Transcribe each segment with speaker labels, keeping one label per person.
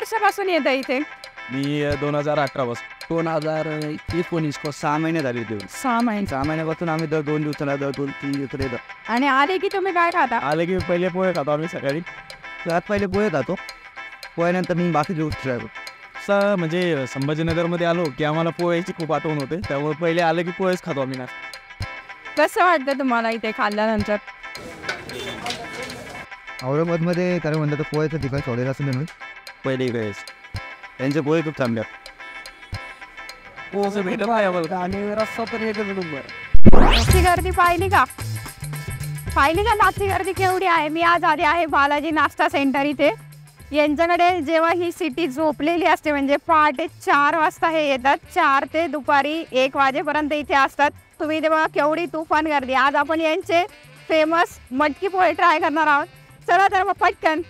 Speaker 1: वर्षापासून येतं इथे?
Speaker 2: मी 2018 पासून
Speaker 3: 2019 को 6 महिने झाले होते.
Speaker 1: 6 महिने.
Speaker 3: 6 महिन्यापासून आम्ही दर 2 दिवसाला दर 2-3 दिवसाला येतो.
Speaker 1: आणि आले की तुम्ही काय खाता?
Speaker 2: आले की पहिले पोहे खातो आम्ही सकाळी.
Speaker 3: त्यात पहिले पोहे खातो, पोह्यानंतर मग बाकीचे गोष्टी राहतो.
Speaker 2: असं म्हणजे संभाजीनगरमध्ये आलो की आम्हाला पोह्याची खूप आठवण होते, त्यामुळे पहिले आले की पोहेच खातो आम्ही ना.
Speaker 1: कसं वाटतं तुम्हाला इथे खाल्ल्यानंतर?
Speaker 3: औरंगाबादमध्ये कारण म्हणतात तर पोह्याचं ठिकाण सोडायला असं म्हणून पहिले इकडेच त्यांचे पोहे खूप चांगले आहेत.
Speaker 2: पोहे भेटत आहे आम्हाला आणि रस्ता पण येतो नंबर.
Speaker 1: नाथी गर्दी पाहिली का? नाथी गर्दी केवढी आहे? मी आज आले आहे बालाजी नाश्ता सेंटर इथे. यांच्याकडे जेव्हा ही सिटी झोपलेली असते म्हणजे पहाटे 4 वाजता हे येतात, 4 ते दुपारी 1 वाजेपर्यंत इथे असतात. तुम्ही तेव्हा केवढी तुफान गर्दी. आज आपण यांचे फेमस मटकी पोहे ट्राय करणार आहोत. चला तर मग पटकन.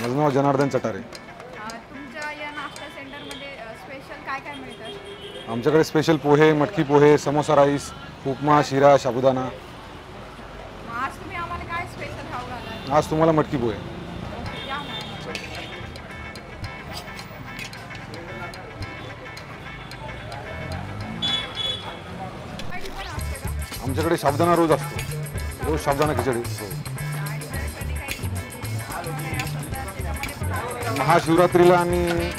Speaker 4: माझं नाव जनार्दन चटारे.
Speaker 1: तुमच्या या नाश्ता सेंटरमध्ये स्पेशल काय काय मिळतं?
Speaker 4: आमच्याकडे स्पेशल पोहे, मटकी पोहे, समोसा राईस, उपमा, शिरा, साबुदाणा.
Speaker 1: आज तुम्ही आम्हाला काय स्पेशल खाऊ घालाल?
Speaker 4: आज तुम्हाला मटकी पोहे.
Speaker 1: या ना.
Speaker 4: आमच्याकडे साबुदाणा रोज असतो, रोज साबुदाणा खिचडी. महाशिवरात्रीला आणि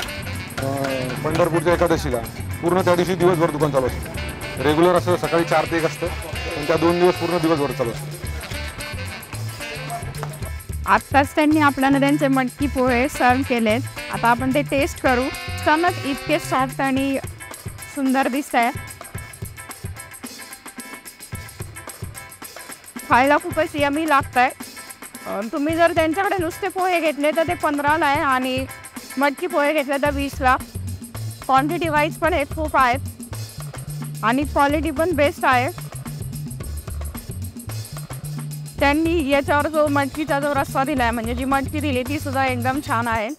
Speaker 4: पंढरपूरच्या एकादशीला पूर्ण त्या दिवशी दिवसभर दुकान चालू असतं. रेग्युलर असं सकाळी 4 ते 1 असतं, पण त्या 2 दिवस पूर्ण दिवसभर चालू असतं.
Speaker 1: आत्ताच त्यांनी आपल्याला त्यांचे मटकी पोहे सर्व केलेत. आता आपण ते टेस्ट करू. समज इतके सॉफ्ट आणि सुंदर दिसत आहे. खायला खूपच यमी लागत आहे. तुम्ही जर त्यांच्याकडे नुसते पोहे घेतले तर ते 15ला आहे आणि मटकी पोहे घेतले तर 20ला. क्वांटिटी वाईज पण हे खूप आहेत आणि क्वालिटी पण बेस्ट आहे. त्यांनी याच्यावर जो मटकीचा जो रस्सा दिला आहे म्हणजे जी मटकी दिली ती सुद्धा एकदम छान आहे.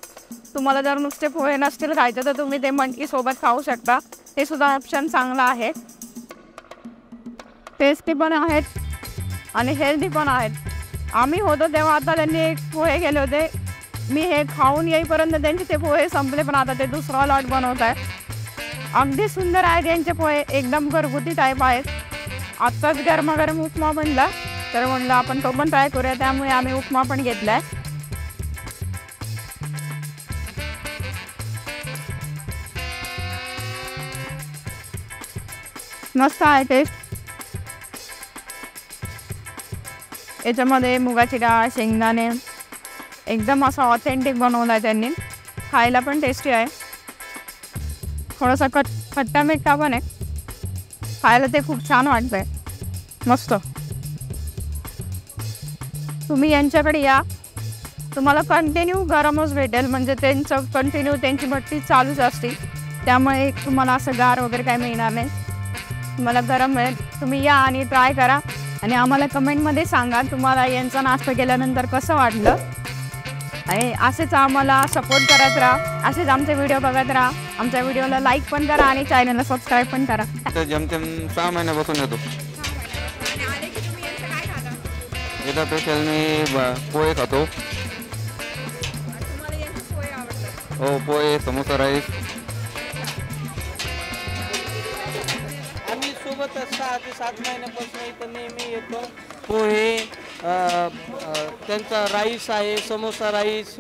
Speaker 1: तुम्हाला जर नुसते पोहे नसतील खायचे तर तुम्ही ते मटकीसोबत खाऊ शकता. ते सुद्धा ऑप्शन चांगला आहे. टेस्टी पण आहेत आणि हेल्दी पण आहेत. आम्ही होतो तेव्हा आता त्यांनी एक पोहे केले होते. मी हे खाऊन येईपर्यंत त्यांचे ते पोहे संपले, पण आता ते दुसरा लॉट बनवत आहे. अगदी सुंदर आहे त्यांचे पोहे, एकदम घरगुती टाईप आहेत. आत्ताच गरमागरम उपमा बनला तर म्हणलं आपण तो पण ट्राय करूया, त्यामुळे आम्ही उपमा पण घेतला आहे. मस्त आहे टेस्ट. याच्यामध्ये मुगाची डाळ, शेंगदाणे एकदम असं ऑथेंटिक बनवलं आहे त्यांनी. खायला पण टेस्टी आहे. थोडासा खट्टा मिठ्ठा पण आहे. खायला ते खूप छान वाटतंय. मस्त. तुम्ही यांच्याकडे या, तुम्हाला कंटिन्यू गरमच भेटेल. म्हणजे त्यांचं कंटिन्यू त्यांची भट्टी चालूच असते, त्यामुळे तुम्हाला असं गार वगैरे काय मिळणार नाही. तुम्हाला गरम मिळेल. तुम्ही या आणि ट्राय करा आणि आम्हाला कमेंटमध्ये सांगा तुम्हाला यांचा नाश्ता केल्यानंतर कसं वाटलं. आणि असेच आम्हाला सपोर्ट करत राहा, असेच आमचे व्हिडिओ बघत राहा. आमच्या व्हिडिओला लाईक पण करा आणि चॅनलला सबस्क्राईब पण करा.
Speaker 5: जमतेम 6 महिन्यापासून येतो. इथं स्पेशल मी पोहे खातो. हो, पोहे, समोसा, राईस.
Speaker 6: आम्ही सोबत 6 ते 7 महिन्यापासून इथं नेहमी येतो. पोहे, त्यांचा राईस आहे, समोसा राईस,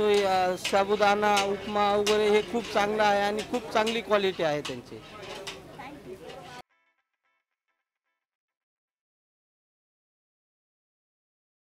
Speaker 6: साबुदाणा उपमा वगैरे हे खूप चांगलं आहे आणि खूप चांगली क्वालिटी आहे त्यांची.